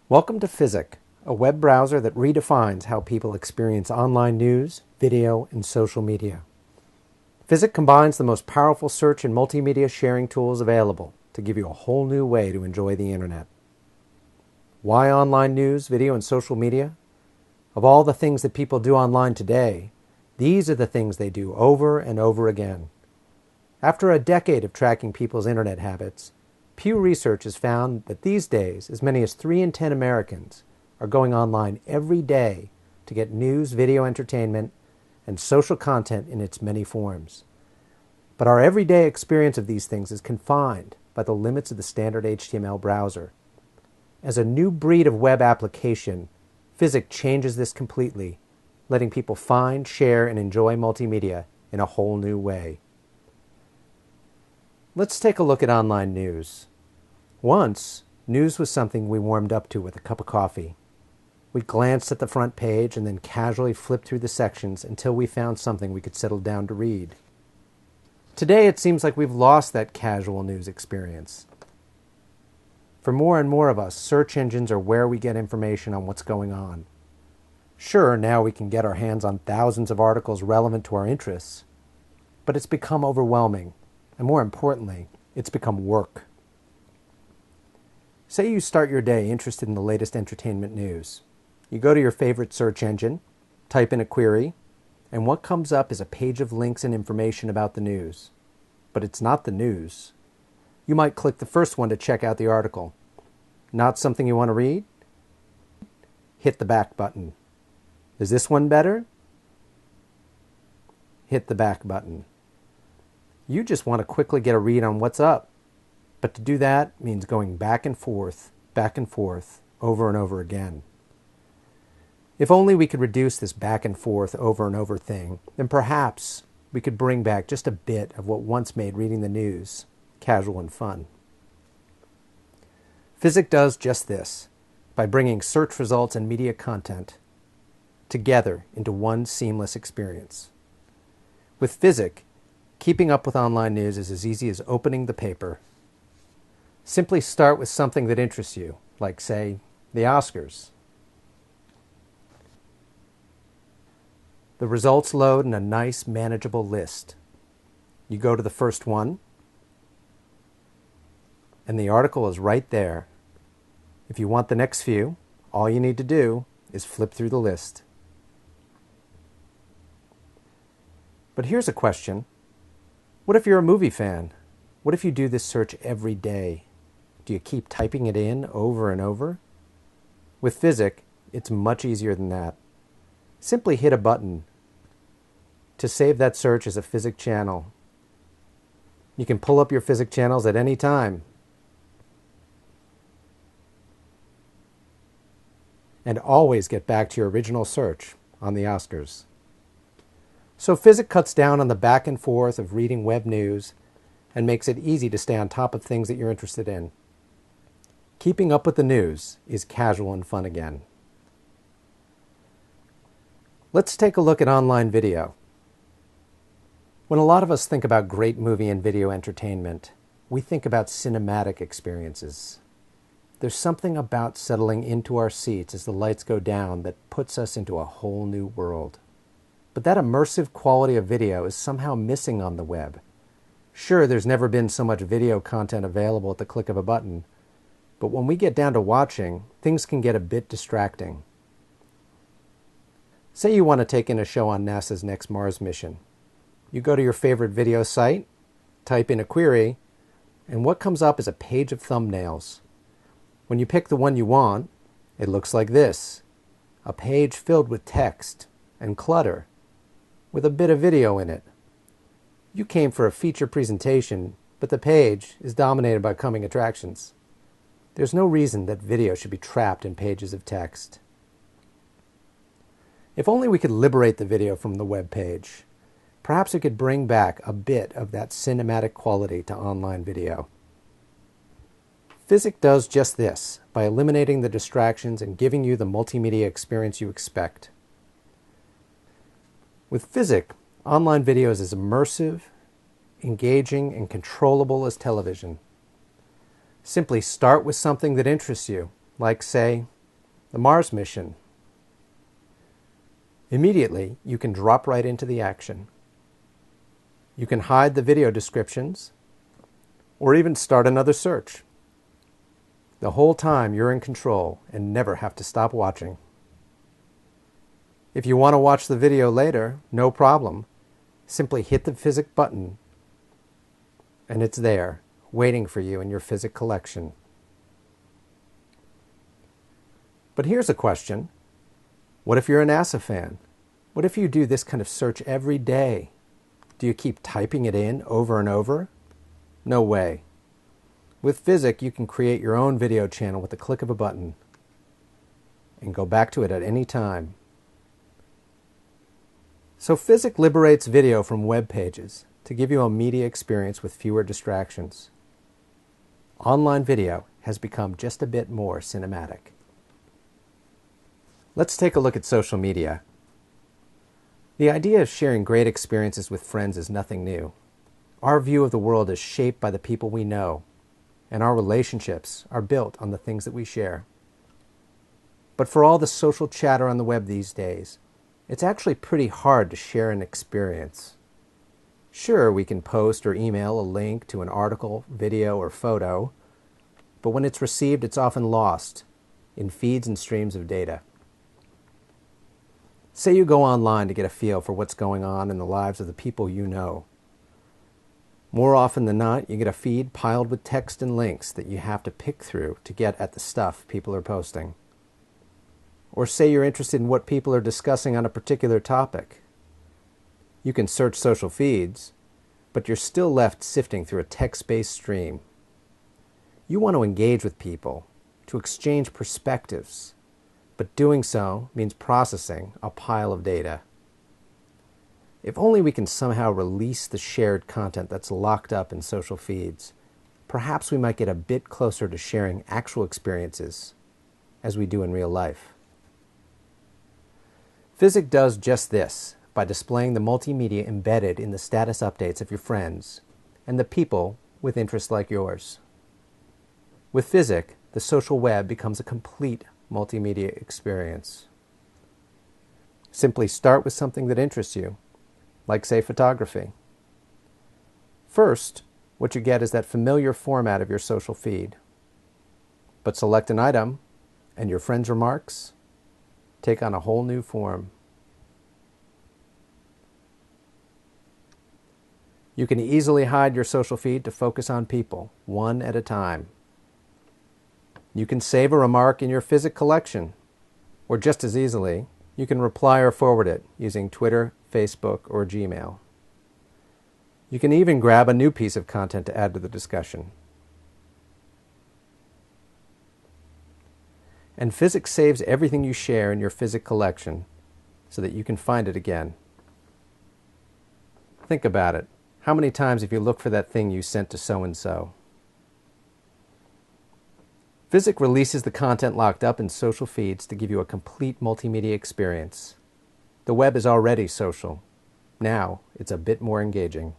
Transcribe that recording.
Welcome to Fizzik, a web browser that redefines how people experience online news, video, and social media. Fizzik combines the most powerful search and multimedia sharing tools available to give you a whole new way to enjoy the internet. Why online news, video, and social media? Of all the things that people do online today, these are the things they do over and over again. After a decade of tracking people's internet habits, Pew Research has found that these days, as many as 3 in 10 Americans are going online every day to get news, video entertainment, and social content in its many forms. But our everyday experience of these things is confined by the limits of the standard HTML browser. As a new breed of web application, Fizzik changes this completely, letting people find, share, and enjoy multimedia in a whole new way. Let's take a look at online news. Once, news was something we warmed up to with a cup of coffee. We glanced at the front page and then casually flipped through the sections until we found something we could settle down to read. Today, it seems like we've lost that casual news experience. For more and more of us, search engines are where we get information on what's going on. Sure, now we can get our hands on thousands of articles relevant to our interests, but it's become overwhelming. And more importantly, it's become work. Say you start your day interested in the latest entertainment news. You go to your favorite search engine, type in a query, and what comes up is a page of links and information about the news. But it's not the news. You might click the first one to check out the article. Not something you want to read? Hit the back button. Is this one better? Hit the back button. You just want to quickly get a read on what's up. But to do that means going back and forth, over and over again. If only we could reduce this back and forth, over and over thing, then perhaps we could bring back just a bit of what once made reading the news casual and fun. Fizzik does just this by bringing search results and media content together into one seamless experience. With Fizzik, keeping up with online news is as easy as opening the paper. Simply start with something that interests you, like, say, the Oscars. The results load in a nice, manageable list. You go to the first one, and the article is right there. If you want the next few, all you need to do is flip through the list. But here's a question. What if you're a movie fan? What if you do this search every day? Do you keep typing it in over and over? With Fizzik, it's much easier than that. Simply hit a button to save that search as a Fizzik channel. You can pull up your Fizzik channels at any time. And always get back to your original search on the Oscars. So Fizzik cuts down on the back and forth of reading web news and makes it easy to stay on top of things that you're interested in. Keeping up with the news is casual and fun again. Let's take a look at online video. When a lot of us think about great movie and video entertainment, we think about cinematic experiences. There's something about settling into our seats as the lights go down that puts us into a whole new world. But that immersive quality of video is somehow missing on the web. Sure, there's never been so much video content available at the click of a button, but when we get down to watching, things can get a bit distracting. Say you want to take in a show on NASA's next Mars mission. You go to your favorite video site, type in a query, and what comes up is a page of thumbnails. When you pick the one you want, it looks like this: a page filled with text and clutter, with a bit of video in it. You came for a feature presentation, but the page is dominated by coming attractions. There's no reason that video should be trapped in pages of text. If only we could liberate the video from the web page. Perhaps we could bring back a bit of that cinematic quality to online video. Fizzik does just this by eliminating the distractions and giving you the multimedia experience you expect. With Fizzik, online video is as immersive, engaging, and controllable as television. Simply start with something that interests you, like, say, the Mars mission. Immediately, you can drop right into the action. You can hide the video descriptions or even start another search. The whole time you're in control and never have to stop watching. If you want to watch the video later, no problem. Simply hit the Fizzik button and it's there, waiting for you in your Fizzik collection. But here's a question. What if you're a NASA fan? What if you do this kind of search every day? Do you keep typing it in over and over? No way. With Fizzik, you can create your own video channel with the click of a button and go back to it at any time. So Fizzik liberates video from web pages to give you a media experience with fewer distractions. Online video has become just a bit more cinematic. Let's take a look at social media. The idea of sharing great experiences with friends is nothing new. Our view of the world is shaped by the people we know, and our relationships are built on the things that we share. But for all the social chatter on the web these days, it's actually pretty hard to share an experience. Sure, we can post or email a link to an article, video, or photo, but when it's received, it's often lost in feeds and streams of data. Say you go online to get a feel for what's going on in the lives of the people you know. More often than not, you get a feed piled with text and links that you have to pick through to get at the stuff people are posting. Or say you're interested in what people are discussing on a particular topic. You can search social feeds, but you're still left sifting through a text-based stream. You want to engage with people, to exchange perspectives, but doing so means processing a pile of data. If only we can somehow release the shared content that's locked up in social feeds, perhaps we might get a bit closer to sharing actual experiences as we do in real life. Fizzik does just this by displaying the multimedia embedded in the status updates of your friends and the people with interests like yours. With Fizzik, the social web becomes a complete multimedia experience. Simply start with something that interests you, like, say, photography. First, what you get is that familiar format of your social feed. But select an item, and your friends' remarks take on a whole new form. You can easily hide your social feed to focus on people, one at a time. You can save a remark in your Fizzik collection, or just as easily, you can reply or forward it using Twitter, Facebook, or Gmail. You can even grab a new piece of content to add to the discussion. And Fizzik saves everything you share in your Fizzik collection so that you can find it again. Think about it. How many times have you looked for that thing you sent to so-and-so? Fizzik releases the content locked up in social feeds to give you a complete multimedia experience. The web is already social. Now, it's a bit more engaging.